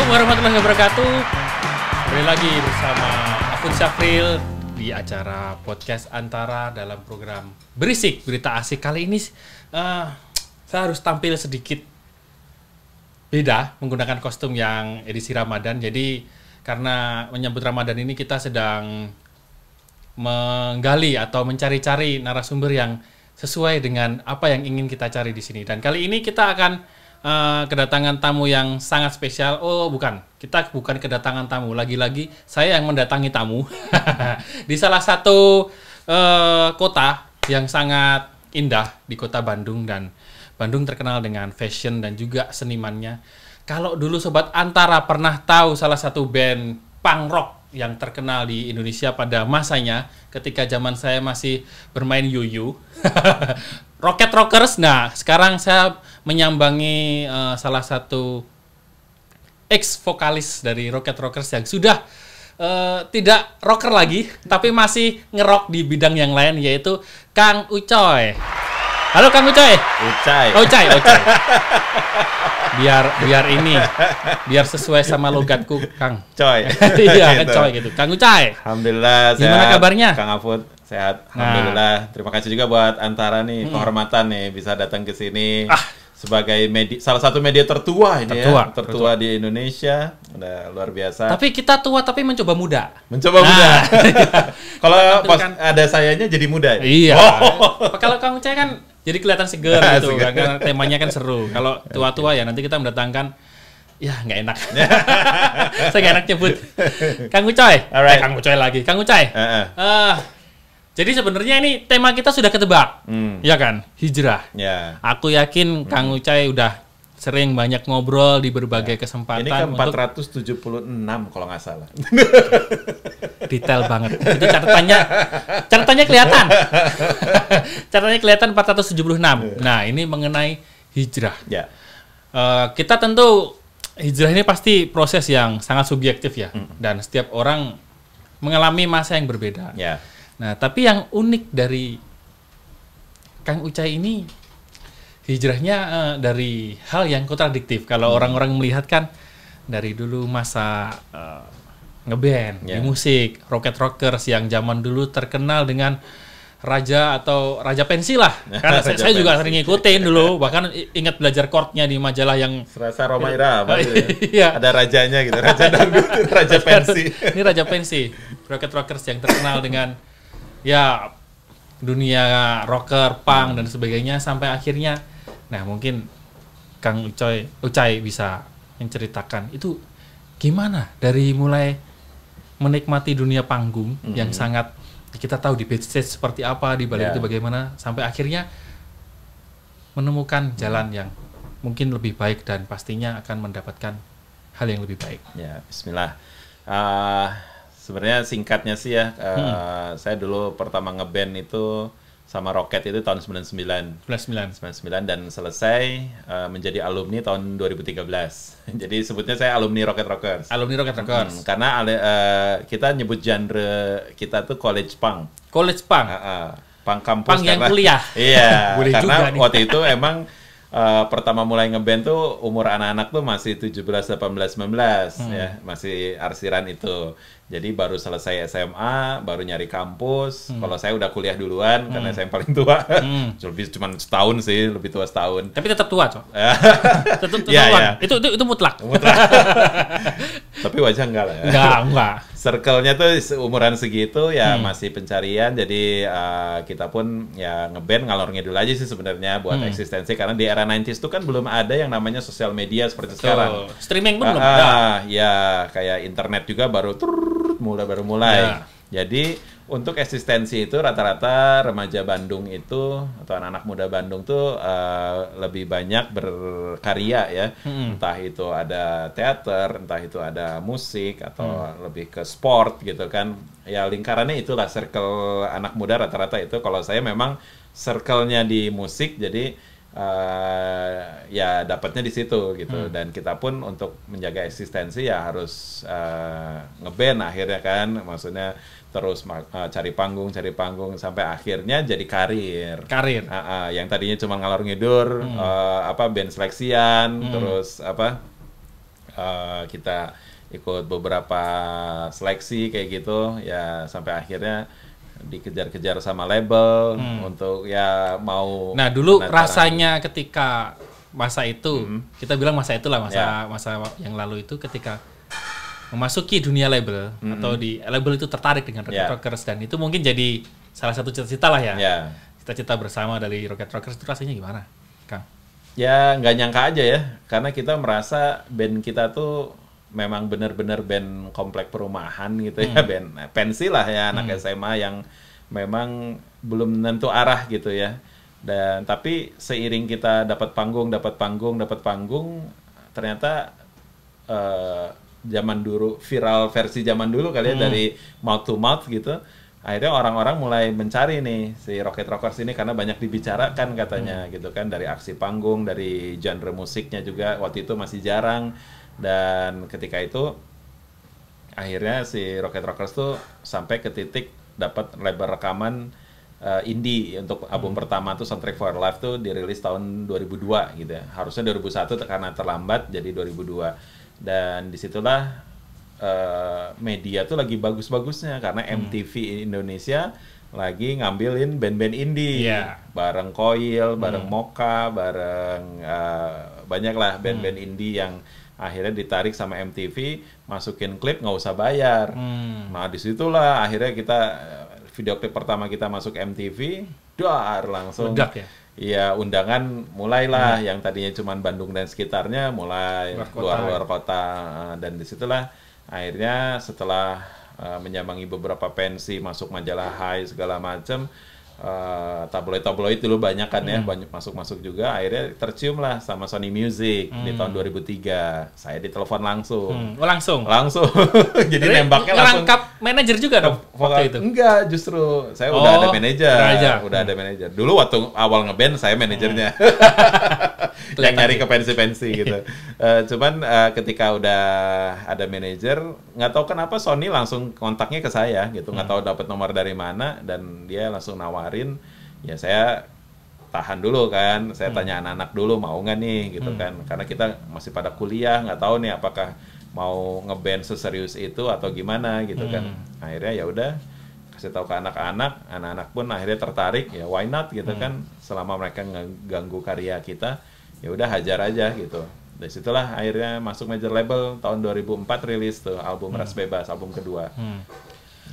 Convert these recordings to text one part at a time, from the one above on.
Assalamualaikum warahmatullahi wabarakatuh. Kembali lagi bersama Akun Syafril di acara podcast Antara dalam program Berisik Berita Asik. Kali ini saya harus tampil sedikit beda menggunakan kostum yang edisi Ramadan. Jadi karena menyambut Ramadan ini kita sedang menggali atau mencari-cari narasumber yang sesuai dengan apa yang ingin kita cari di sini. Dan kali ini kita akan kedatangan tamu yang sangat spesial. Oh bukan, kita bukan kedatangan tamu. Lagi-lagi saya yang mendatangi tamu di salah satu kota yang sangat indah di kota Bandung. Dan Bandung terkenal dengan fashion dan juga senimannya. Kalau dulu Sobat Antara pernah tahu salah satu band punk rock yang terkenal di Indonesia pada masanya ketika zaman saya masih bermain yuyu Rocket Rockers. Nah sekarang saya menyambangi salah satu ex vokalis dari Rocket Rockers yang sudah tidak rocker lagi tapi masih ngerock di bidang yang lain, yaitu Kang Ucoy. Halo Kang Ucoy. Ucai. Ucai. Biar sesuai sama logatku, Kang. Coy. Iya kan coy gitu. Kang Ucai. Alhamdulillah sehat. Gimana kabarnya? Kang Afud sehat. Alhamdulillah. Terima kasih juga buat Antara nih, kehormatan nih bisa datang ke sini. Sebagai salah satu media tertua ini tertua di Indonesia. Udah luar biasa. Tapi kita tua tapi mencoba muda. Muda. Kalau pas ada sayanya jadi muda. Iya. Kalau Kang Ucai kan jadi kelihatan seger gitu, karena temanya kan seru. Kalau tua-tua ya nanti kita mendatangkan, ya nggak enak. Saya nggak enak nyebut. Kang Ucoy. Kang Ucoy lagi. Kang Ucoy. Jadi sebenarnya ini tema kita sudah ketebak, ya kan? Hijrah. Yeah. Aku yakin Kang Ucai udah sering banyak ngobrol di berbagai kesempatan. Ini kan 476 kalau nggak salah. Detail banget. Itu catatannya kelihatan. Catatannya kelihatan 476. Nah, ini mengenai hijrah. Ya. Kita tentu hijrah ini pasti proses yang sangat subjektif ya. Dan setiap orang mengalami masa yang berbeda. Ya. Nah, tapi yang unik dari Kang Ucai ini hijrahnya dari hal yang kontradiktif. Kalau orang-orang melihat kan dari dulu masa ngeband di musik, Rocket Rockers yang zaman dulu terkenal dengan raja atau raja pensi lah. Karena saya juga sering ngikutin dulu, bahkan ingat belajar chordnya di majalah yang serasa Roma Irama gitu ya. Iya. Ada rajanya gitu, raja dangdut, raja pensi. Ini raja pensi, Rocket Rockers yang terkenal dengan ya dunia rocker, punk dan sebagainya sampai akhirnya. Nah, mungkin Kang Ucai bisa menceritakan itu gimana dari mulai menikmati dunia panggung yang sangat kita tahu di backstage seperti apa, di balik itu bagaimana, sampai akhirnya menemukan jalan yang mungkin lebih baik dan pastinya akan mendapatkan hal yang lebih baik. Ya, bismillah. Sebenarnya singkatnya sih ya, saya dulu pertama ngeband itu sama Rocket itu tahun 99 dan selesai menjadi alumni tahun 2013. Jadi sebutnya saya alumni Rocket Rockers. Alumni Rocket Rockers. Karena kita nyebut genre kita tuh college punk. College punk. Punk kampus. Punk yang kuliah. Iya. Boleh karena juga waktu itu emang pertama mulai ngeband tuh umur anak-anak tuh masih 17, 18, 19 ya, masih arsiran itu. Jadi baru selesai SMA, baru nyari kampus. Kalau saya udah kuliah duluan karena saya yang paling tua. Lebih cuma setahun sih, lebih tua setahun. Tapi tetap tua, Cok. Tetap tua. Ya. Itu mutlak. Tapi wajah enggak lah ya. Enggak. Circle-nya tuh umuran segitu ya masih pencarian. Jadi kita pun ya ngeband ngalor ngidul aja sih sebenarnya buat eksistensi, karena di era 90s tuh kan belum ada yang namanya sosial media seperti sekarang. Streaming pun belum ada. Ya, kayak internet juga baru mulai. Ya. Jadi untuk eksistensi itu rata-rata remaja Bandung itu atau anak-anak muda Bandung tuh lebih banyak berkarya ya. Entah itu ada teater, entah itu ada musik atau lebih ke sport gitu kan. Ya lingkarannya itulah circle anak muda rata-rata itu. Kalau saya memang circle-nya di musik, jadi ya dapatnya di situ gitu. Dan kita pun untuk menjaga eksistensi ya harus ngeband akhirnya kan, maksudnya terus cari panggung sampai akhirnya jadi karir. Yang tadinya cuma ngalor ngidur band seleksian, terus kita ikut beberapa seleksi kayak gitu ya, sampai akhirnya dikejar-kejar sama label untuk ya mau. Nah dulu rasanya ketika masa itu, kita bilang masa itulah, masa yang lalu itu, ketika memasuki dunia label atau di label itu tertarik dengan Rocket Rockers, dan itu mungkin jadi salah satu cita-cita lah ya. Cita-cita bersama dari Rocket Rockers itu rasanya gimana, Kang? Ya nggak nyangka aja ya, karena kita merasa band kita tuh memang benar-benar band komplek perumahan gitu ya, band pensi lah ya, anak SMA yang memang belum tentu arah gitu ya. Dan tapi seiring kita dapat panggung, ternyata zaman dulu, viral versi zaman dulu kali ya, dari mouth to mouth gitu. Akhirnya orang-orang mulai mencari nih si Rocket Rockers ini karena banyak dibicarakan katanya gitu kan, dari aksi panggung, dari genre musiknya juga waktu itu masih jarang. Dan ketika itu akhirnya si Rocket Rockers tuh sampai ke titik dapat label rekaman indie untuk album pertama tuh, Soundtrack for Life tuh dirilis tahun 2002 gitu ya. Harusnya 2001 karena terlambat jadi 2002. Dan disitulah media tuh lagi bagus-bagusnya karena MTV Indonesia lagi ngambilin band-band indie, bareng Coil, bareng Mocha, bareng banyak lah band-band indie yang akhirnya ditarik sama MTV, masukin klip nggak usah bayar. Nah disitulah akhirnya kita video klip pertama kita masuk MTV, langsung. Ledak ya? Iya, undangan mulailah yang tadinya cuma Bandung dan sekitarnya mulai luar kota. Dan disitulah akhirnya setelah menyambangi beberapa pensi, masuk majalah High segala macam, tabloid dulu banyak kan ya, banyak masuk juga. Akhirnya tercium lah sama Sony Music di tahun 2003. Saya ditelepon langsung. Langsung. Jadi nembaknya langsung. Ngerangkap manajer juga dong waktu itu? Enggak, justru saya udah ada manajer. Dulu waktu awal ngeband saya manajernya. Yang nyari ke pensi-pensi gitu. Cuman ketika udah ada manajer, nggak tahu kenapa Sony langsung kontaknya ke saya gitu. Nggak tahu dapat nomor dari mana, dan dia langsung nawarin. Ya saya tahan dulu kan, saya tanya anak-anak dulu mau nggak nih gitu kan, karena kita masih pada kuliah, nggak tahu nih apakah mau ngeband seserius itu atau gimana gitu kan. Akhirnya ya udah kasih tahu ke anak-anak pun akhirnya tertarik, ya why not gitu kan, selama mereka ngeganggu karya kita ya udah hajar aja gitu. Dari situlah akhirnya masuk major label tahun 2004, rilis tuh album Ras Bebas, album kedua.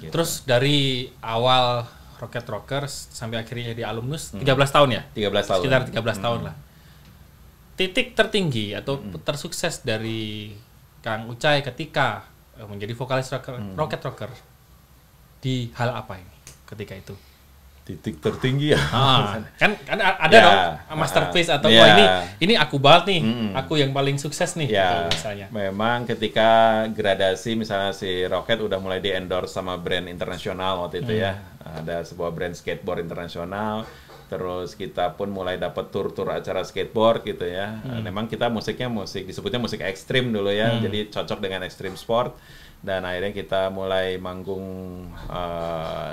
Gitu. Terus dari awal Rocket Rockers sampai akhirnya jadi alumnus 13 tahun ya? 13 tahun. Sekitar 13 tahun lah. Titik tertinggi atau tersukses dari Kang Ucai ketika menjadi vokalis Rocket Rockers di hal apa ini ketika itu? Titik tertinggi ya. Kan ada dong masterpiece atau ini aku banget nih, aku yang paling sukses nih gitu, misalnya. Memang ketika gradasi misalnya si Rocket udah mulai di-endorse sama brand internasional waktu itu ya. Ada sebuah brand skateboard internasional. Terus kita pun mulai dapat tur-tur acara skateboard gitu ya. Memang kita musiknya disebutnya musik ekstrim dulu ya. Jadi cocok dengan ekstrim sport. Dan akhirnya kita mulai manggung,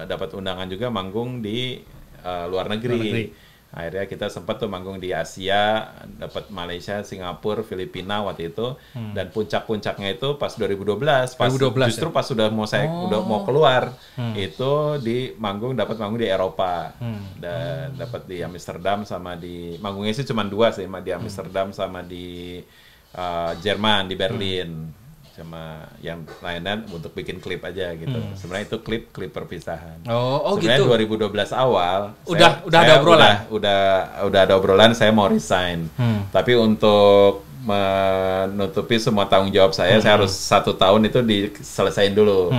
dapat undangan juga manggung di luar negeri. Akhirnya kita sempat tuh manggung di Asia, dapat Malaysia, Singapura, Filipina waktu itu. Dan puncak-puncaknya itu pas 2012, justru pas udah mau keluar, itu dapat manggung di Eropa. Dan dapat di Amsterdam sama di, manggungnya sih cuma 2 sih, di Amsterdam sama di Jerman, di Berlin. Sama yang lainnya untuk bikin klip aja gitu. Sebenarnya itu klip perpisahan. Sebenarnya gitu. 2012 awal udah ada obrolan. Udah ada obrolan saya mau resign. Tapi untuk menutupi semua tanggung jawab saya harus 1 tahun itu diselesain dulu.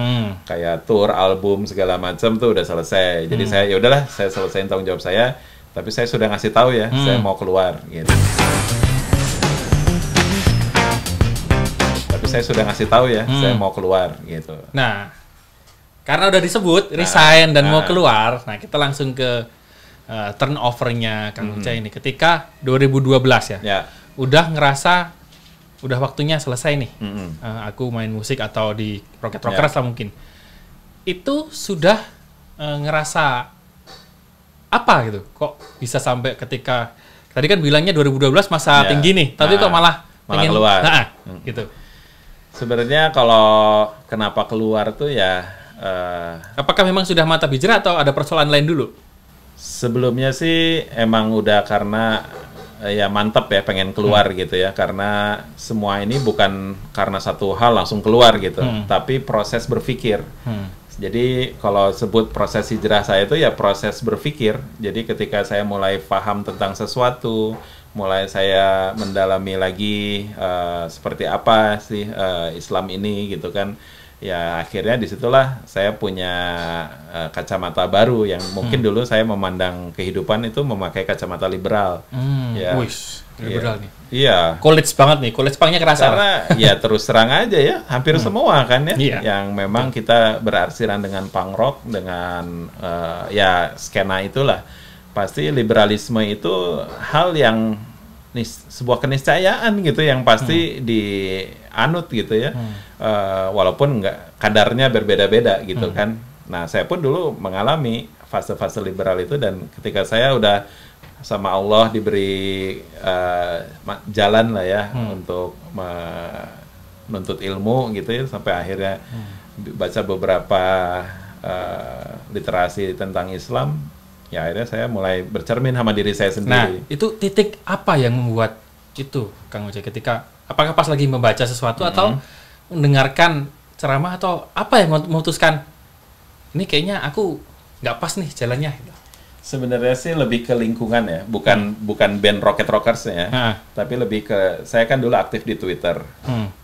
Kayak tour, album segala macam tuh udah selesai. Jadi saya ya udahlah, saya selesaiin tanggung jawab saya, tapi saya sudah ngasih tahu ya, saya mau keluar gitu. Saya sudah ngasih tahu ya, saya mau keluar gitu. Nah, karena udah disebut resign dan mau keluar, nah kita langsung ke turnover-nya Kang Ucai ini. Ketika 2012 ya, udah ngerasa udah waktunya selesai nih. Aku main musik atau di Rocket Rockers lah mungkin. Itu sudah ngerasa apa gitu? Kok bisa sampai ketika tadi kan bilangnya 2012 masa tinggi nih, tapi kok malah pengen keluar. Gitu. Sebenarnya kalau kenapa keluar tuh ya Apakah memang sudah mata hijrah atau ada persoalan lain dulu? sebelumnya sih emang udah karena ya mantep ya pengen keluar gitu ya, karena semua ini bukan karena satu hal langsung keluar gitu, tapi proses berpikir. Jadi kalau sebut proses hijrah saya itu ya proses berpikir. Jadi ketika saya mulai paham tentang sesuatu, mulai saya mendalami lagi seperti apa sih Islam ini gitu kan. Ya akhirnya disitulah saya punya kacamata baru yang mungkin dulu saya memandang kehidupan itu memakai kacamata liberal. Ya. Wih, liberal nih. Iya. College banget nih, college pangnya kerasa. Karena ya terus terang aja ya, hampir semua kan ya, Iya. yang memang kita berarsiran dengan punk rock, dengan ya skena itulah. Pasti liberalisme itu hal yang sebuah keniscayaan gitu yang pasti dianut gitu ya. Walaupun kadarnya berbeda-beda gitu kan. Nah, saya pun dulu mengalami fase-fase liberal itu, dan ketika saya udah sama Allah diberi jalan lah ya untuk menuntut ilmu gitu ya, sampai akhirnya baca beberapa literasi tentang Islam, ya akhirnya saya mulai bercermin sama diri saya sendiri. Nah, itu titik apa yang membuat itu, Kang Ucai, ketika apakah pas lagi membaca sesuatu atau mendengarkan ceramah, atau apa yang memutuskan ini kayaknya aku nggak pas nih jalannya? Sebenarnya sih lebih ke lingkungan ya, bukan band Rocket Rockers ya, tapi lebih ke, saya kan dulu aktif di Twitter,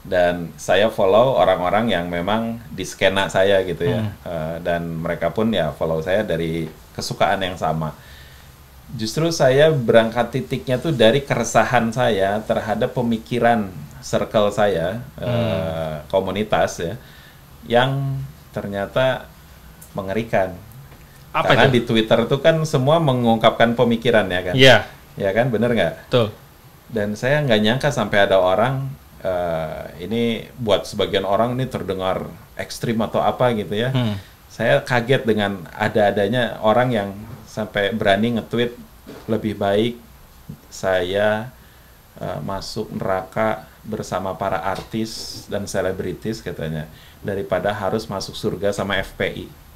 dan saya follow orang-orang yang memang di skena saya gitu ya, dan mereka pun ya follow saya dari kesukaan yang sama. Justru saya berangkat titiknya tuh dari keresahan saya terhadap pemikiran circle saya, komunitas ya, yang ternyata mengerikan. Apa Karena itu? di Twitter tuh kan semua mengungkapkan pemikiran ya kan? Iya. Ya kan, bener nggak? Betul. Dan saya nggak nyangka sampai ada orang, ini buat sebagian orang ini terdengar ekstrim atau apa gitu ya. Saya kaget dengan ada-adanya orang yang sampai berani nge-tweet, lebih baik saya masuk neraka bersama para artis dan selebritis katanya, daripada harus masuk surga sama FPI.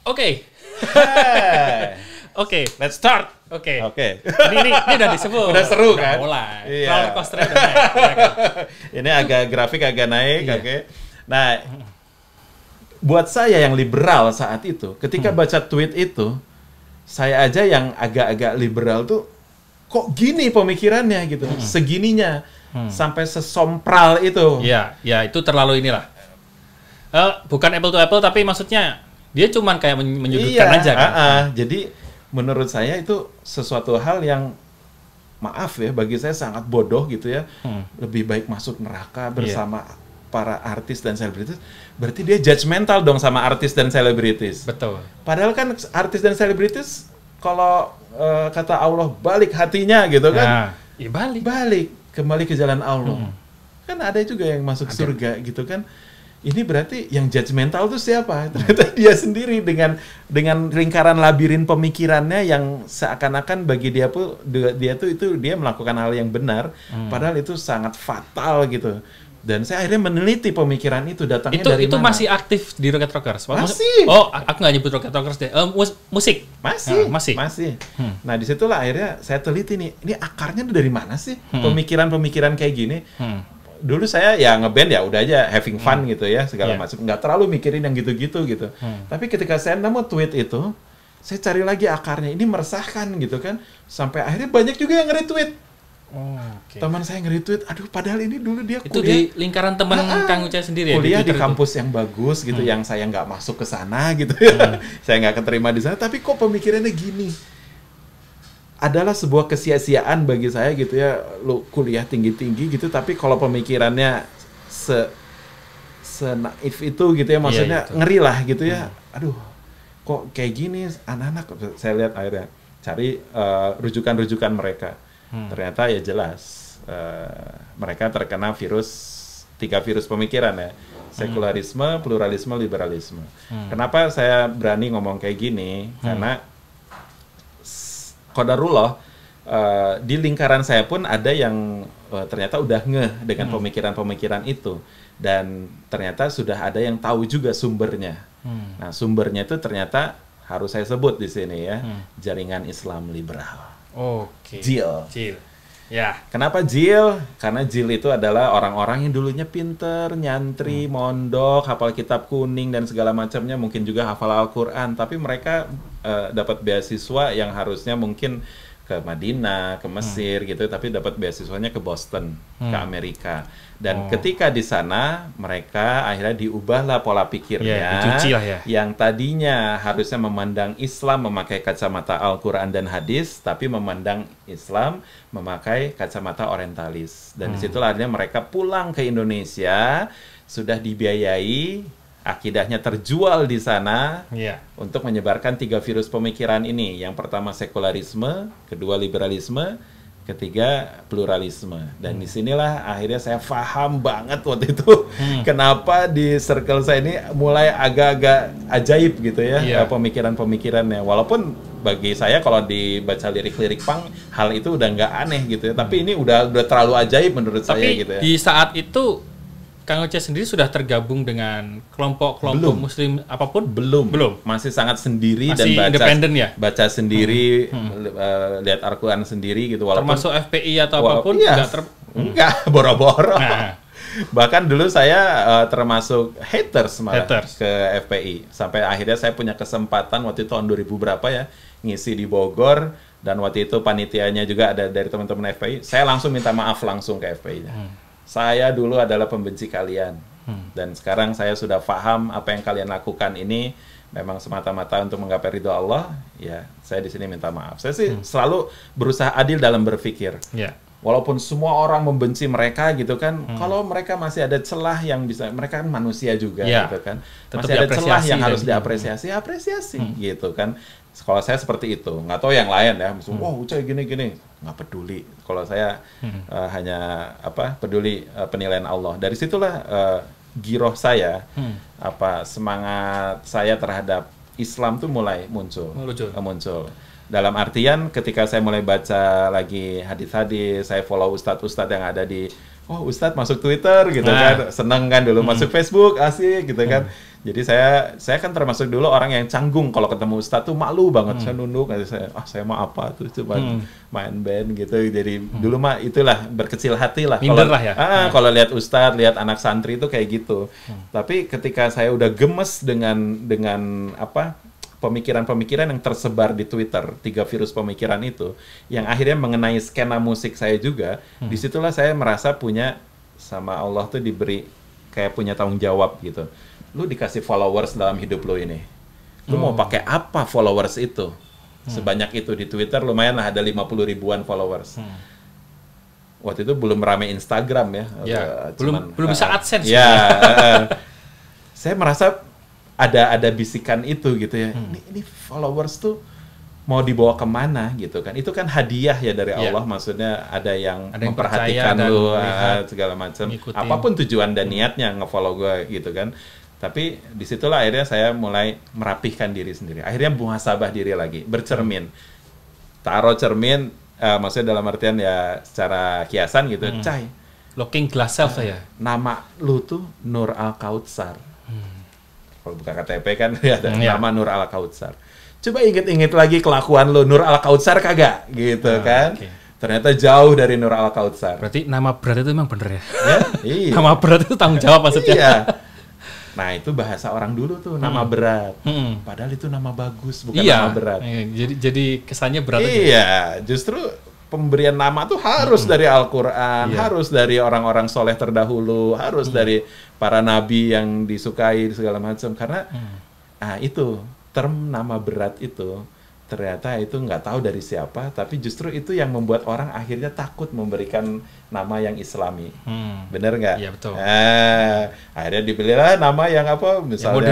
Oke. Hey. Oke, let's start. Oke. Oke. Ini udah disebut. Udah seru kan? Mulai. Iya. Roller coaster udah naik, ya kan? Ini agak grafik agak naik, Iya. oke. Nah, buat saya yang liberal saat itu, ketika baca tweet itu, saya aja yang agak-agak liberal tuh, kok gini pemikirannya gitu, segininya, sampai sesompral itu. Iya, ya itu terlalu inilah. Bukan apple to apple, tapi maksudnya dia cuman kayak menyudutkan aja kan. Jadi menurut saya itu sesuatu hal yang, maaf ya, bagi saya sangat bodoh gitu ya. Lebih baik masuk neraka bersama para artis dan selebritis. Berarti dia judgmental dong sama artis dan selebritis. Betul. Padahal kan artis dan selebritis, kalau kata Allah balik hatinya gitu kan, Ya balik. balik kembali ke jalan Allah. Kan ada juga yang masuk surga gitu kan. Ini berarti yang judgmental itu siapa? Ternyata dia sendiri dengan lingkaran labirin pemikirannya yang seakan-akan bagi dia tuh itu dia melakukan hal yang benar, padahal itu sangat fatal gitu. Dan saya akhirnya meneliti pemikiran itu datangnya dari Itu mana. masih aktif di Rocket Rockers? Masih. Oh, aku nggak nyebut Rocket Rockers deh. Musik? Masih. Nah, disitulah akhirnya saya teliti nih, ini akarnya dari mana sih pemikiran-pemikiran kayak gini? Dulu saya ya ngeband ya udah aja having fun gitu ya, segala macam, nggak terlalu mikirin yang gitu-gitu gitu. Tapi ketika saya nemu tweet itu, saya cari lagi akarnya, ini meresahkan gitu kan, sampai akhirnya banyak juga yang nge-retweet. Teman saya nge-retweet, aduh padahal ini dulu dia Itu kuliah di lingkaran teman Kang Ucai sendiri ya? kuliah di Twitter kampus yang bagus gitu, yang saya nggak masuk ke sana gitu ya. Saya nggak keterima di sana, tapi kok pemikirannya gini. Adalah sebuah kesia-siaan bagi saya gitu ya, lu kuliah tinggi-tinggi gitu, tapi kalau pemikirannya naif itu gitu ya, maksudnya ngeri lah gitu ya. Aduh, kok kayak gini anak-anak. Saya lihat akhirnya cari rujukan-rujukan mereka. Ternyata ya jelas mereka terkena tiga virus pemikiran ya. Sekularisme, pluralisme, liberalisme. Kenapa saya berani ngomong kayak gini? Karena qadarullah, di lingkaran saya pun ada yang ternyata udah ngeh dengan pemikiran-pemikiran itu, dan ternyata sudah ada yang tahu juga sumbernya. Nah, sumbernya itu ternyata harus saya sebut di sini ya, Jaringan Islam Liberal. Oke. JIL. Ya. Kenapa JIL? Karena JIL itu adalah orang-orang yang dulunya pinter, nyantri, mondok, hafal kitab kuning dan segala macamnya, mungkin juga hafal Al-Quran, tapi mereka dapat beasiswa yang harusnya mungkin ke Madinah, ke Mesir gitu, tapi dapat beasiswanya ke Boston, ke Amerika. Dan ketika di sana mereka akhirnya diubahlah pola pikirnya, dicuci lah ya. yang tadinya harusnya memandang Islam memakai kacamata Al-Quran dan hadis, tapi memandang Islam memakai kacamata orientalis. Dan disitulah akhirnya mereka pulang ke Indonesia, sudah dibiayai, akidahnya terjual di sana untuk menyebarkan 3 virus pemikiran ini. Yang pertama sekularisme, kedua liberalisme, ketiga pluralisme. Dan disinilah akhirnya saya paham banget waktu itu kenapa di circle saya ini mulai agak-agak ajaib gitu ya pemikiran-pemikirannya. Walaupun bagi saya kalau dibaca lirik-lirik punk, hal itu udah nggak aneh gitu ya. Tapi ini udah terlalu ajaib menurut saya gitu ya. Di saat itu Kang Uce sendiri sudah tergabung dengan kelompok-kelompok Muslim apapun? Belum. Masih sangat sendiri. Masih dan independen ya? Baca sendiri, lihat Al-Quran sendiri gitu. Walaupun, termasuk FPI atau apapun? Enggak, boro-boro. Nah. Bahkan dulu saya termasuk haters malah ke FPI. Sampai akhirnya saya punya kesempatan waktu itu tahun 2000 berapa ya, ngisi di Bogor. Dan waktu itu panitianya juga ada dari teman-teman FPI. Saya langsung minta maaf langsung ke FPI-nya. Saya dulu adalah pembenci kalian, dan sekarang saya sudah paham apa yang kalian lakukan ini memang semata-mata untuk menggapai ridho Allah. Ya, saya di sini minta maaf. Saya sih selalu berusaha adil dalam berpikir. Walaupun semua orang membenci mereka gitu kan, kalau mereka masih ada celah yang bisa, mereka kan manusia juga gitu kan, masih ada celah yang harus diapresiasi, apresiasi gitu kan. Kalau saya seperti itu, nggak tahu yang lain ya, misalnya, wah Uce gini-gini, nggak peduli. Kalau saya hanya peduli penilaian Allah. Dari situlah giroh saya, semangat saya terhadap Islam tuh mulai muncul. Dalam artian ketika saya mulai baca lagi hadis-hadis, saya follow ustadz-ustadz yang ada di, ustadz masuk Twitter gitu kan, seneng kan dulu, masuk Facebook asik gitu kan. Jadi saya kan termasuk dulu orang yang canggung kalau ketemu ustadz tuh malu banget, saya nunduk, saya mau apa tuh, cuma main band gitu. Jadi dulu mah itulah berkecil hati lah. Minder lah ya. Kalau lihat ustadz, lihat anak santri itu kayak gitu. Tapi ketika saya udah gemes dengan pemikiran-pemikiran yang tersebar di Twitter, 3 virus pemikiran itu, yang akhirnya mengenai skena musik saya juga, disitulah saya merasa punya, sama Allah tuh diberi kayak punya tanggung jawab gitu. Lu dikasih followers dalam hidup lu ini, lu mau pakai apa followers itu? Sebanyak itu di Twitter, lumayan lah ada 50 ribuan followers. Waktu itu belum rame Instagram ya, belum bisa AdSense. Saya merasa ada bisikan itu gitu ya. Ini followers tuh mau dibawa kemana gitu kan? Itu kan hadiah ya dari Allah, maksudnya ada yang memperhatikan lu segala macam. Apapun tujuan dan niatnya ngefollow gue gitu kan. Tapi disitulah akhirnya saya mulai merapihkan diri sendiri. Akhirnya muhasabah diri lagi, bercermin, taruh cermin, maksudnya dalam artian ya secara kiasan gitu. Cai, looking glass self ya. Nama lu tuh Nur Al-Kautsar. Kalau buka KTP kan ada nama Nur Al-Kautsar. Coba inget-inget lagi kelakuan lo, Nur Al-Kautsar kagak gitu kan. Ternyata jauh dari Nur Al-Kautsar. Berarti nama berat itu memang bener ya? Iya. Nama berat itu tanggung jawab maksudnya. Iya. Nah itu bahasa orang dulu tuh, nama berat. Padahal itu nama bagus, bukan nama berat. Jadi kesannya berat aja. Iya, justru pemberian nama tuh harus dari Al-Quran, harus dari orang-orang soleh terdahulu, harus dari para nabi yang disukai segala macam. Karena itu term nama berat itu ternyata itu nggak tahu dari siapa, tapi justru itu yang membuat orang akhirnya takut memberikan nama yang Islami. Bener nggak? Iya betul. Akhirnya dipilihlah nama yang apa, misalnya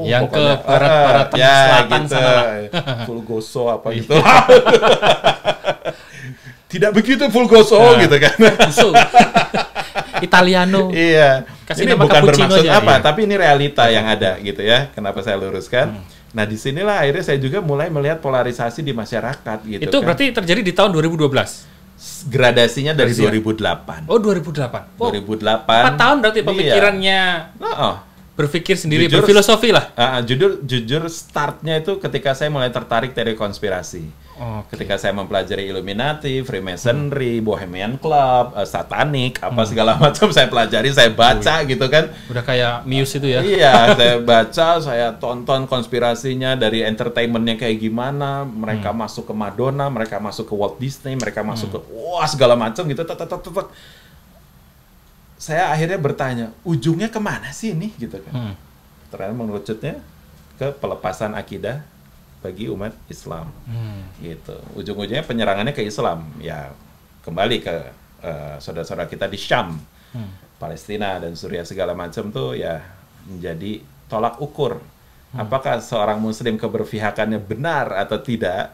yang ke barat-barat selatan gitu. sana. Fulgoso apa gitu. Tidak begitu Fulgoso gitu kan. Italiano. Iya. Kasih ini nama bukan cappuccino bermaksud aja, apa, tapi ini realita yang ada gitu ya. Kenapa saya luruskan? Nah, disinilah akhirnya saya juga mulai melihat polarisasi di masyarakat gitu. Itu berarti terjadi di tahun 2012. Gradasinya dari Gradasinya. 2008. Oh, 2008. Oh, 2008. 4 tahun berarti pemikirannya berpikir sendiri, berfilosofi lah. Jujur startnya itu ketika saya mulai tertarik teori konspirasi. Ketika saya mempelajari Illuminati, Freemasonry, Bohemian Club, Satanik, apa segala macam saya pelajari, saya baca gitu kan. Udah kayak Muse itu ya. Iya, saya baca, saya tonton konspirasinya dari entertainmentnya kayak gimana. Mereka masuk ke Madonna, mereka masuk ke Walt Disney, mereka masuk ke segala macam gitu. Saya akhirnya bertanya, ujungnya kemana sih ini gitu kan. Ternyata mengerucutnya ke pelepasan akidah bagi umat Islam, gitu. Ujung-ujungnya penyerangannya ke Islam, ya kembali ke saudara-saudara kita di Syam, Palestina dan Suriah segala macam tuh ya menjadi tolak ukur. Apakah seorang Muslim keberpihakannya benar atau tidak?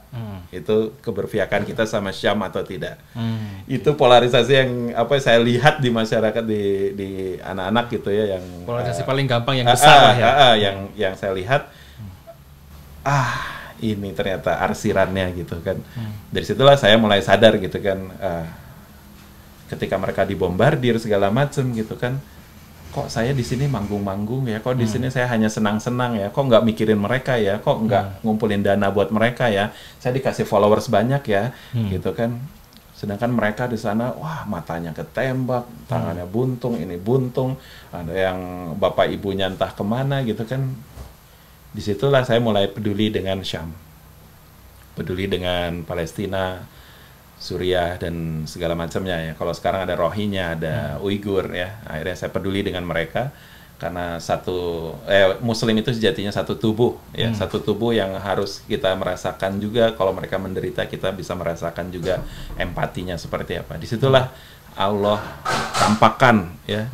Itu keberpihakan kita sama Syam atau tidak? Itu polarisasi yang saya lihat di masyarakat di anak-anak gitu ya, yang polarisasi paling gampang yang besar lah ya. Yang saya lihat. Ini ternyata arsirannya gitu kan. Dari situlah saya mulai sadar gitu kan, ketika mereka dibombardir segala macam gitu kan, kok saya di sini manggung-manggung ya, kok di sini saya hanya senang-senang ya, kok nggak mikirin mereka ya, kok nggak ngumpulin dana buat mereka ya, saya dikasih followers banyak ya, gitu kan. Sedangkan mereka di sana, wah matanya ketembak, tangannya buntung, ini buntung, ada yang bapak ibunya entah kemana gitu kan. Disitulah saya mulai peduli dengan Syam, peduli dengan Palestina, Suriah dan segala macamnya ya. Kalau sekarang ada Rohingya, ada Uighur ya, akhirnya saya peduli dengan mereka karena Muslim itu sejatinya satu tubuh ya, satu tubuh yang harus kita merasakan juga. Kalau mereka menderita, kita bisa merasakan juga empatinya seperti apa. Disitulah Allah tampakkan ya.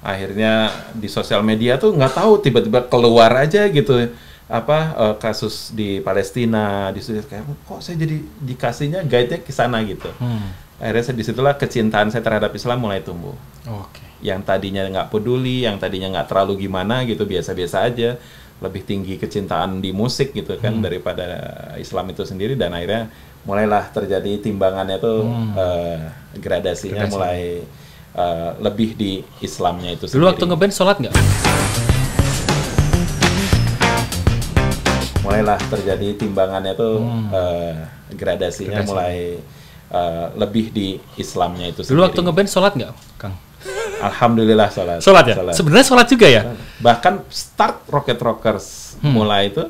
Akhirnya di sosial media tuh nggak tahu tiba-tiba keluar aja gitu kasus di Palestina, di Suriah, kayak kok saya jadi dikasihnya guide-nya ke sana gitu. Akhirnya disitulah kecintaan saya terhadap Islam mulai tumbuh. Yang tadinya nggak peduli, yang tadinya nggak terlalu gimana gitu, biasa-biasa aja, lebih tinggi kecintaan di musik gitu kan daripada Islam itu sendiri, dan akhirnya mulailah terjadi timbangannya tuh gradasinya mulai lebih di Islamnya itu sendiri. Dulu waktu ngeband sholat nggak? Mulailah terjadi timbangannya tuh gradasinya mulai lebih di Islamnya itu sendiri. Dulu waktu ngeband sholat nggak, Kang? Alhamdulillah sholat. Sholat ya? Sebenarnya sholat juga ya? Bahkan start Rocket Rockers mulai itu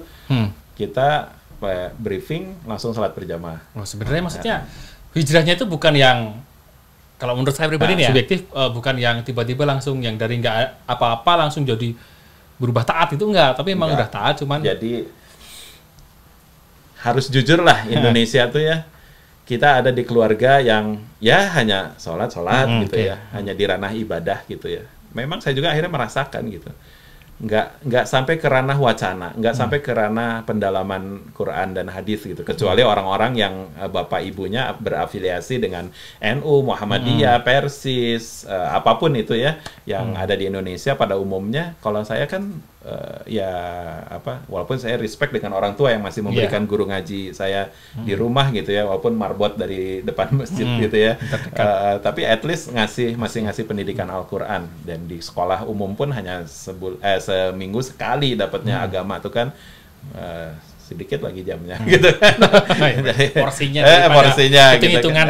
kita briefing langsung sholat berjamaah. Sebenarnya maksudnya hijrahnya itu bukan yang, kalau menurut saya pribadi nih ya, subjektif, bukan yang tiba-tiba langsung yang dari nggak apa-apa langsung jadi berubah taat, itu enggak, tapi emang udah taat, cuman jadi harus jujur lah, Indonesia tuh ya, kita ada di keluarga yang ya hanya sholat gitu ya, hanya di ranah ibadah gitu ya. Memang saya juga akhirnya merasakan gitu, nggak sampai ke ranah wacana, nggak sampai ke ranah pendalaman Quran dan hadis gitu, kecuali orang-orang yang bapak ibunya berafiliasi dengan NU, Muhammadiyah, Persis, apapun itu ya, yang ada di Indonesia pada umumnya. Kalau saya kan walaupun saya respect dengan orang tua yang masih memberikan guru ngaji saya di rumah gitu ya, walaupun marbot dari depan masjid gitu ya, tapi at least masih ngasih pendidikan Al-Quran. Dan di sekolah umum pun hanya seminggu sekali dapatnya agama tuh kan, sedikit lagi jamnya gitu kan. porsinya gitu kan.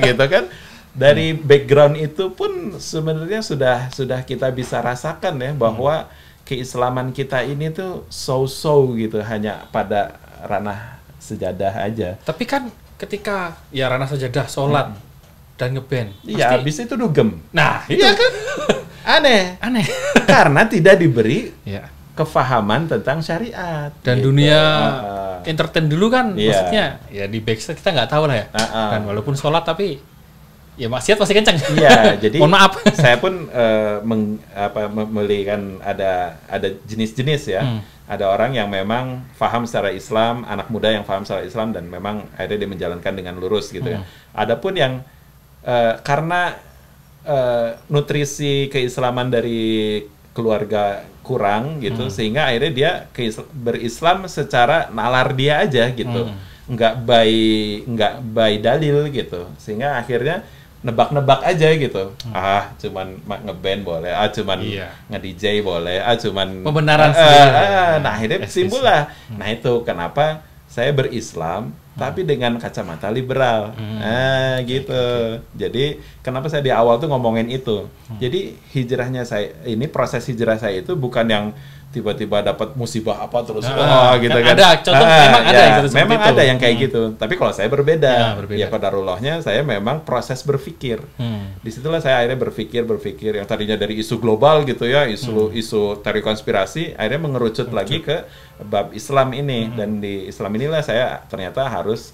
Gitu kan. Dari background itu pun sebenarnya sudah kita bisa rasakan ya, bahwa keislaman kita ini tuh so-so gitu, hanya pada ranah sejadah aja. Tapi kan ketika ya ranah sejadah, sholat dan ngeband, iya, habis itu dugem. Nah, itu iya kan aneh. Karena tidak diberi kefahaman tentang syariat. Dan gitu. dunia entertain dulu kan, maksudnya ya di backstage kita nggak tahu lah ya. Dan walaupun sholat tapi ya maksiat pasti kencang. Iya, jadi mohon maaf. Saya pun membelikan ada jenis-jenis ya. Ada orang yang memang paham secara Islam, anak muda yang paham secara Islam dan memang akhirnya dia menjalankan dengan lurus gitu ya. Adapun yang karena nutrisi keislaman dari keluarga kurang gitu, sehingga akhirnya dia berislam secara nalar dia aja gitu, nggak by dalil gitu, sehingga akhirnya nebak-nebak aja gitu. Cuman ngeband boleh, cuman nge-DJ boleh, cuman pembenaran sendiri. Nah, akhirnya timbul lah. Nah, itu kenapa saya berislam tapi dengan kacamata liberal. Gitu. Jadi, kenapa saya di awal tuh ngomongin itu. Jadi, hijrahnya saya ini, proses hijrah saya itu bukan yang tiba-tiba dapat musibah apa terus gitu kan. Ada contoh, memang ada yang memang itu. Ada yang kayak gitu. Tapi kalau saya berbeda. Berbeda. Ya qadarullah-nya saya memang proses berpikir. Disitulah saya akhirnya berpikir yang tadinya dari isu global gitu ya, isu teori konspirasi, akhirnya mengerucut lagi ke bab Islam ini. Dan di Islam inilah saya ternyata harus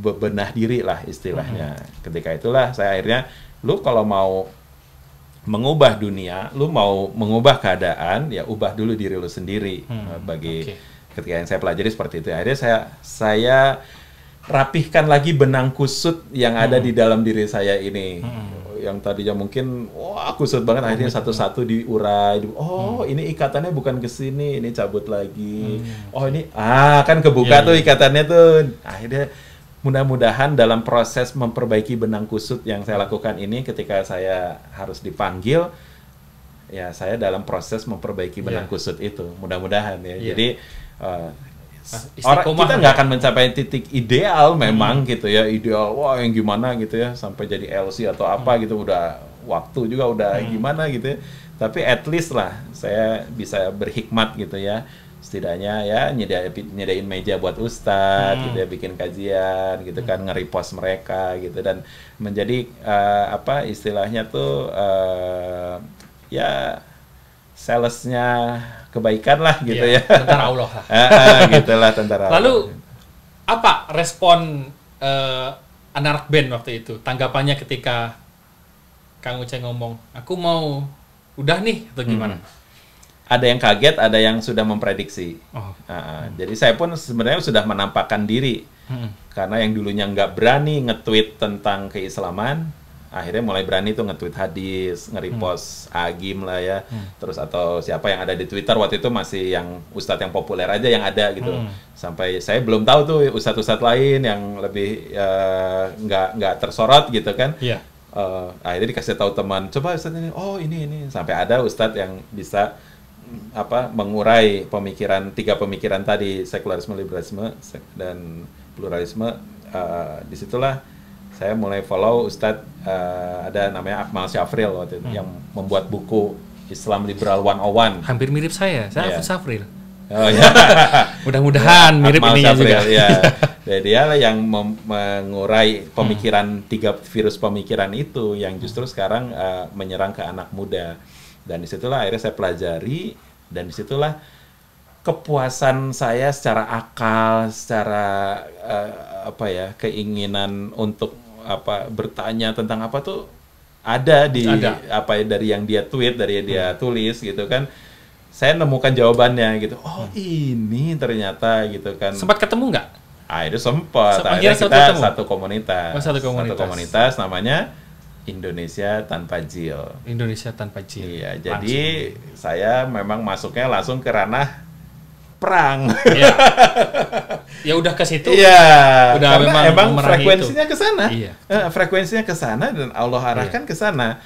bebenah diri lah istilahnya. Ketika itulah saya akhirnya, lu kalau mau mengubah dunia, lu mau mengubah keadaan, ya ubah dulu diri lu sendiri. Ketika yang saya pelajari seperti itu, akhirnya saya rapihkan lagi benang kusut yang ada di dalam diri saya ini. Yang tadinya mungkin kusut banget, akhirnya satu-satu diurai. Ini ikatannya bukan ke sini, ini cabut lagi. Ini kan kebuka tuh ikatannya tuh. Akhirnya mudah-mudahan dalam proses memperbaiki benang kusut yang saya lakukan ini, ketika saya harus dipanggil, ya saya dalam proses memperbaiki benang kusut itu. Mudah-mudahan ya. Jadi kita nggak akan mencapai titik ideal memang gitu ya, ideal yang gimana gitu ya, sampai jadi LC atau apa gitu, udah waktu juga udah gimana gitu ya. Tapi at least lah saya bisa berhikmat gitu ya. Setidaknya ya nyediain meja buat ustadz gitu ya, bikin kajian gitu kan, nge-repost mereka gitu, dan menjadi istilahnya tuh ya salesnya kebaikan lah gitu ya. Tentara Allah lah. Gitulah tentara Allah. Lalu apa respon anak band waktu itu? Tanggapannya ketika Kang Uceng ngomong, aku mau udah nih, atau gimana? Ada yang kaget, ada yang sudah memprediksi. Jadi saya pun sebenarnya sudah menampakkan diri. Karena yang dulunya nggak berani nge-tweet tentang keislaman, akhirnya mulai berani tuh nge-tweet hadis, nge-repost Agim lah ya. Terus atau siapa yang ada di Twitter waktu itu, masih yang ustadz yang populer aja yang ada gitu. Sampai saya belum tahu tuh ustadz-ustadz lain yang lebih nggak tersorot gitu kan. Akhirnya dikasih tahu teman, coba ustadz ini, ini. Sampai ada ustadz yang bisa mengurai tiga pemikiran tadi, sekularisme, liberalisme, dan pluralisme. Disitulah saya mulai follow Ustadz, ada namanya Akmal Syafril waktu itu, yang membuat buku Islam Liberal 101. Hampir mirip saya Akmal Syafril. Ya, Mudah-mudahan mirip ininya juga. Ya. Dia lah yang mengurai pemikiran, tiga virus pemikiran itu yang justru sekarang menyerang ke anak muda. Dan disitulah akhirnya saya pelajari, dan disitulah kepuasan saya secara akal, secara keinginan untuk bertanya tentang apa tuh ada dari yang dia tweet, dari yang dia tulis gitu kan. Saya nemukan jawabannya gitu. Ini ternyata gitu kan. Sempat ketemu nggak? Itu sempat. Akhirnya kita satu komunitas. Satu komunitas namanya Indonesia Tanpa Jil. Indonesia Tanpa Jil. Iya, jadi saya memang masuknya langsung ke ranah perang. Ya udah ke situ. Iya. Udah emang frekuensinya ke sana. Iya. Frekuensinya ke sana, dan Allah arahkan ke sana.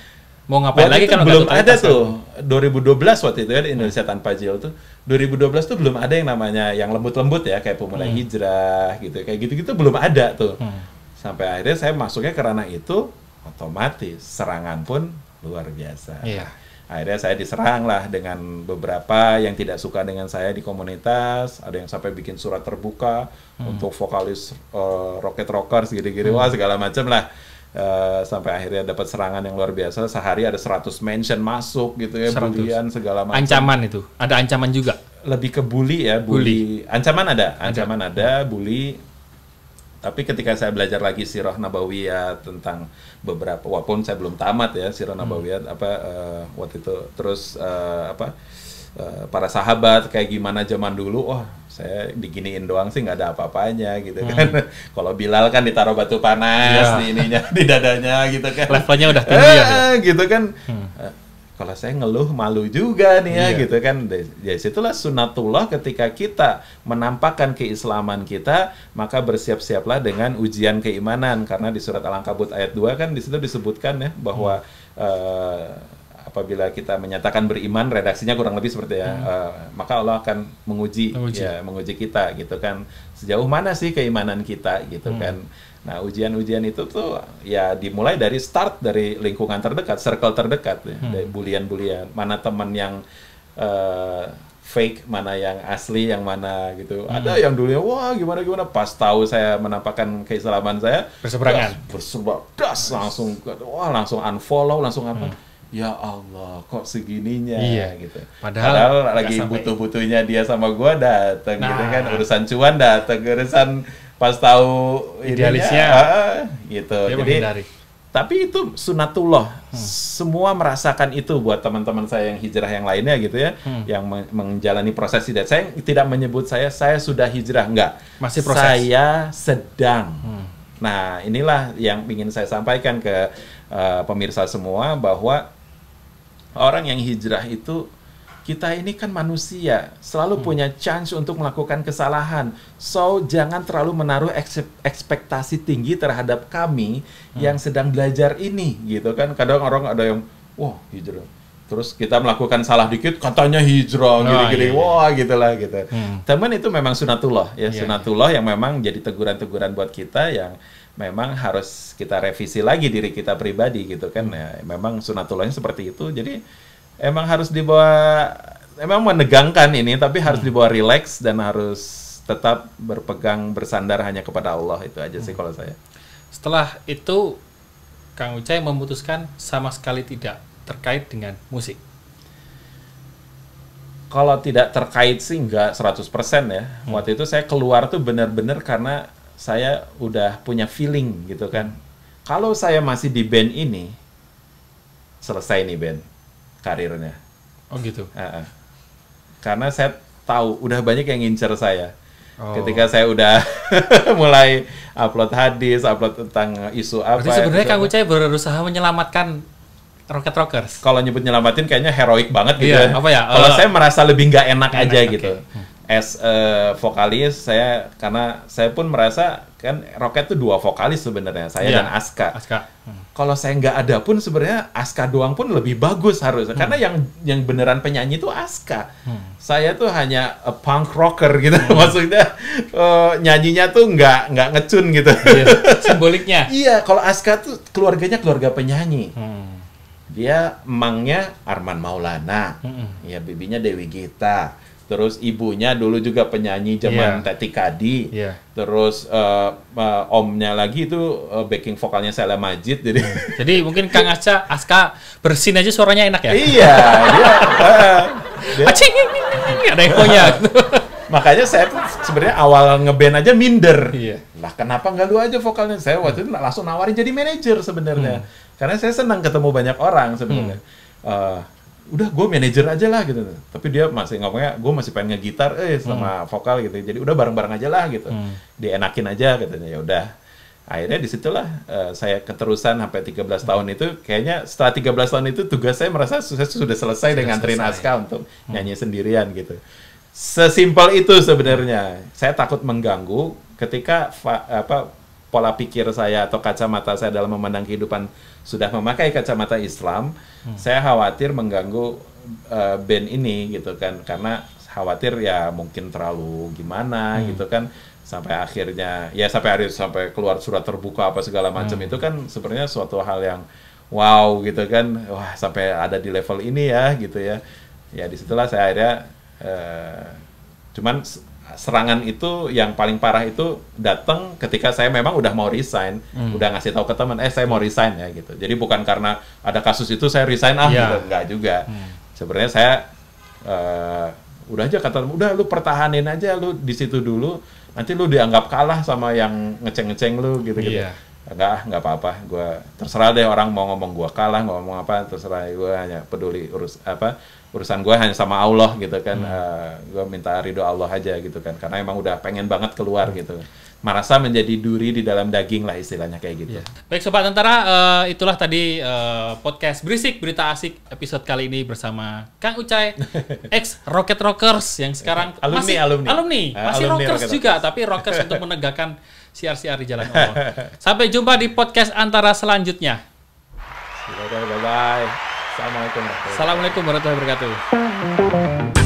Mau ngapain lagi kan belum ada tuh. 2012 waktu itu ya, Indonesia Tanpa Jil tuh. 2012 tuh belum ada yang namanya yang lembut-lembut ya, kayak Pemulai Hijrah gitu. Kayak gitu-gitu belum ada tuh. Sampai akhirnya saya masuknya ke ranah itu, otomatis serangan pun luar biasa. Akhirnya saya diserang lah dengan beberapa yang tidak suka dengan saya di komunitas. Ada yang sampai bikin surat terbuka untuk vokalis Rocket Rockers gitu-gitu, segala macam lah. Sampai akhirnya dapat serangan yang luar biasa. Sehari ada 100 mention masuk gitu ya, bulian segala macam. Ancaman itu, ada ancaman juga. Lebih ke bully ya, bully. Ancaman ada, bully. Tapi ketika saya belajar lagi Sirah Nabawiyah tentang beberapa, walaupun saya belum tamat ya Sirah Nabawiyah waktu itu, terus para sahabat kayak gimana zaman dulu, saya diginiin doang sih, nggak ada apa-apanya gitu kan. Kalau Bilal kan ditaruh batu panas di ininya, di dadanya gitu kan. Levelnya udah tinggi ya. Gitu kan. kalau saya ngeluh malu juga nih ya Iya. gitu kan. Dari situlah sunatullah, ketika kita menampakkan keislaman kita, maka bersiap-siaplah dengan ujian keimanan, karena di surat Al-Ankabut ayat 2 kan di situ disebutkan ya bahwa apabila kita menyatakan beriman, redaksinya kurang lebih seperti ya, maka Allah akan menguji kita gitu kan, sejauh mana sih keimanan kita gitu kan. Nah, ujian-ujian itu tuh ya dimulai dari start dari lingkungan terdekat, circle terdekat ya, dari bulian-bulian, mana teman yang fake, mana yang asli, yang mana gitu. Ada yang dulunya wah gimana pas tahu saya menampakkan keislaman saya berseberangan, langsung unfollow, langsung apa? Ya Allah, kok segininya gitu. Padahal lagi butuh-butuhnya dia sama gua datang gitu kan, urusan cuan datang, urusan pas tahu idealisnya gitu. Jadi tapi itu sunatullah. Semua merasakan itu buat teman-teman saya yang hijrah yang lainnya gitu ya, yang menjalani proses hijrah. Saya tidak menyebut saya sudah hijrah, enggak. Masih proses. Saya sedang. Nah, inilah yang ingin saya sampaikan ke pemirsa semua, bahwa orang yang hijrah itu, kita ini kan manusia, selalu punya chance untuk melakukan kesalahan. So, jangan terlalu menaruh ekspektasi tinggi terhadap kami yang sedang belajar ini, gitu kan. Kadang orang ada yang, wah hijrah, terus kita melakukan salah dikit, katanya hijrah, gini-gini, wah gitulah gitu. Teman, itu memang sunatullah, ya sunatullah yang memang jadi teguran-teguran buat kita, yang memang harus kita revisi lagi diri kita pribadi, gitu kan. Ya, memang sunatullahnya seperti itu, jadi emang harus dibawa, emang menegangkan ini, tapi harus dibawa rileks dan harus tetap berpegang, bersandar hanya kepada Allah. Itu aja sih kalau saya. Setelah itu, Kang Ucai memutuskan sama sekali tidak terkait dengan musik. Kalau tidak terkait sih enggak 100% ya. Waktu itu saya keluar tuh benar-benar karena saya udah punya feeling gitu kan. Kalau saya masih di band ini, selesai nih band karirnya. Oh gitu. Karena saya tahu udah banyak yang ngincer saya. Ketika saya udah mulai upload hadis, upload tentang isu apa. Berarti sebenarnya Kang Ucai berusaha menyelamatkan Rocket Rockers. Kalau nyebut nyelamatin kayaknya heroik banget gitu. Iya, apa ya? Kalau saya merasa lebih nggak enak aja gitu. As vokalis saya, karena saya pun merasa kan Rocket itu 2 vokalis sebenarnya, saya dan Aska. Kalau saya nggak ada pun sebenarnya Aska doang pun lebih bagus harusnya, karena yang beneran penyanyi itu Aska. Saya tuh hanya a punk rocker gitu, maksudnya nyanyinya tuh nggak ngecun gitu. Simboliknya. Iya, kalau Aska tuh keluarganya keluarga penyanyi. Dia emangnya Arman Maulana, ya bibinya Dewi Gita. Terus ibunya dulu juga penyanyi zaman Teti Kadi. Terus omnya lagi itu backing vokalnya Sheila Majid. Jadi mungkin Kang Aska bersin aja suaranya enak ya? Iya, dia acing, ada ekornya. Makanya saya tuh sebenarnya awal ngeband aja minder. Lah kenapa nggak lu aja vokalnya? Saya waktu itu langsung nawarin jadi manajer sebenarnya. Karena saya senang ketemu banyak orang sebenarnya. Udah gue manajer aja lah gitu, tapi dia masih ngomongnya gue masih pengen ngegitar sama vokal gitu, jadi udah bareng-bareng aja lah gitu, dienakin aja katanya. Ya udah, akhirnya disitulah saya keterusan sampai 13 tahun itu. Kayaknya setelah 13 tahun itu tugas saya merasa saya sudah selesai dengan nganterin Aska untuk nyanyi sendirian gitu. Sesimpel itu sebenarnya. Saya takut mengganggu ketika pola pikir saya atau kacamata saya dalam memandang kehidupan sudah memakai kacamata Islam. Saya khawatir mengganggu band ini gitu kan, karena khawatir ya mungkin terlalu gimana gitu kan, sampai akhirnya ya sampai keluar surat terbuka apa segala macam. Itu kan sebenarnya suatu hal yang wow gitu kan, wah sampai ada di level ini ya gitu ya. Ya disitulah saya akhirnya cuman serangan itu yang paling parah itu datang ketika saya memang udah mau resign, udah ngasih tahu ke teman, saya mau resign ya gitu. Jadi bukan karena ada kasus itu saya resign gitu, enggak juga. Sebenarnya saya udah aja kata, udah lu pertahanin aja lu di situ dulu, nanti lu dianggap kalah sama yang ngeceng-ngeceng lu gitu-gitu. Enggak apa-apa, gue terserah deh orang mau ngomong gue kalah, ngomong apa terserah, gue hanya peduli urusan gue hanya sama Allah gitu kan. Gue minta ridho Allah aja gitu kan, karena emang udah pengen banget keluar gitu. merasa menjadi duri di dalam daging lah istilahnya kayak gitu. Baik Sobat Antara, itulah tadi podcast Berisik Berita Asik episode kali ini bersama Kang Ucai, ex Rocket Rockers yang sekarang masih Rockers juga, tapi Rockers untuk menegakkan siar-siar di jalan Allah. Sampai jumpa di podcast Antara selanjutnya. Bye-bye. Assalamualaikum warahmatullahi wabarakatuh.